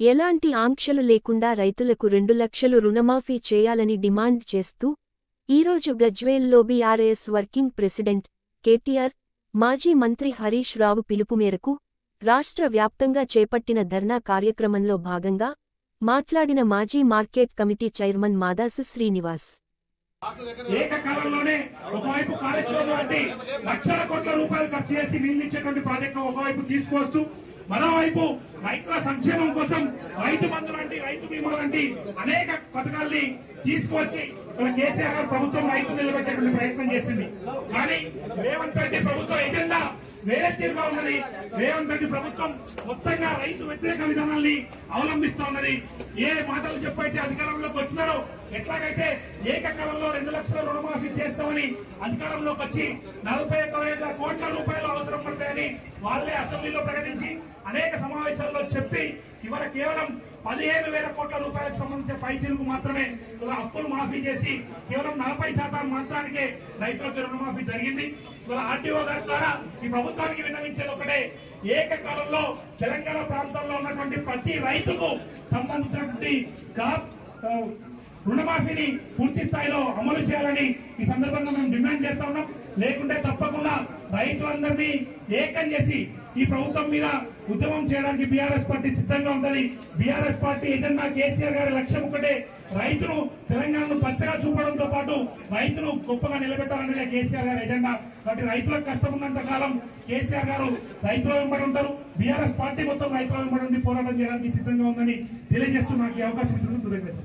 ఎలాంటి ఆంక్షలు లేకుండా రైతులకు 2 లక్షలు రుణమాఫీ చేయాలని డిమాండ్ చేస్తూ ఈరోజు గజ్వేల్లో బీఆర్ఎస్ వర్కింగ్ ప్రెసిడెంట్ కేటీఆర్, మాజీ మంత్రి హరీష్ రావు పిలుపు మేరకు రాష్ట్ర వ్యాప్తంగా చేపట్టిన ధర్నా కార్యక్రమంలో భాగంగా మాట్లాడిన మాజీ market committee chairman Madasu Srinivas, ఏకకాలంలోనే ఒకవైపు కార్యక్రమం వంటి లక్షల కోట్ల రూపాయలు ఖర్చు చేసి నిందించేటువంటి ప్రాజెక్టు ఒకవైపు తీసుకువస్తూ మరోవైపు రైతుల సంక్షేమం కోసం రైతు బంధు లాంటి, రైతు బీమా లాంటి అనేక పథకాల్ని తీసుకువచ్చి మన కేసీఆర్ గారు ప్రభుత్వం రైతు నిలబెట్టేటువంటి ప్రయత్నం చేసింది. కానీ రేవంత్ రెడ్డి ప్రభుత్వం ఎజెండా వేరే తీరుగా ఉన్నది. రేవంత్ రెడ్డి ప్రభుత్వం మొత్తంగా రైతు వ్యతిరేక విధానాల్ని అవలంబిస్తూ ఉన్నది. ఏ మాటలు చెప్పైతే అధికారంలోకి వచ్చినారో, ఎట్లాగైతే ఏకకాలంలో 2 లక్షల రుణమాఫీ చేస్తామని అధికారంలోకి వచ్చి 41,000 కోట్ల రూపాయలు అవసరం పడతాయని వాళ్లే అసెంబ్లీలో ప్రకటించి అనేక సమావేశాల్లో చెప్పి ఇవాళ కేవలం 15,000 కోట్ల రూపాయలకు సంబంధించిన పైచీలకు మాత్రమే అప్పులు మాఫీ చేసి కేవలం 40% మాత్రానికే రైతులకు రుణమాఫీ జరిగింది. ఇవాళ ఆర్టీఓ గారి ద్వారా ఈ ప్రభుత్వానికి విన్నవించేది ఒకటే, ఏకకాలంలో తెలంగాణ ప్రాంతంలో ఉన్నటువంటి ప్రతి రైతుకు సంబంధించినటువంటి రుణమాఫీని పూర్తి స్థాయిలో అమలు చేయాలని ఈ సందర్భంగా మేము డిమాండ్ చేస్తా ఉన్నాం. లేకుంటే తప్పకుండా రైతులందరినీ ఏకం చేసి ఈ ప్రభుత్వం మీద ఉద్యమం చేయడానికి బీఆర్ఎస్ పార్టీ సిద్ధంగా ఉంటది. బీఆర్ఎస్ పార్టీ ఎజెండా, కేసీఆర్ గారి లక్ష్యం ఒకటే, రైతును తెలంగాణను పచ్చగా చూపడంతో పాటు రైతును గొప్పగా నిలబెట్టాలనేది కేసీఆర్ గారి ఎజెండా. కాబట్టి రైతులకు కష్టం ఉన్నంత కాలం కేసీఆర్ గారు రైతుల వెంబడి ఉంటారు. బీఆర్ఎస్ పార్టీ మొత్తం రైతుల వెంబడి ఉండి పోరాటం చేయడానికి సిద్ధంగా ఉందని తెలియజేస్తూ నాకు ఈ అవకాశం ఇచ్చినందుకు కృతజ్ఞతలు.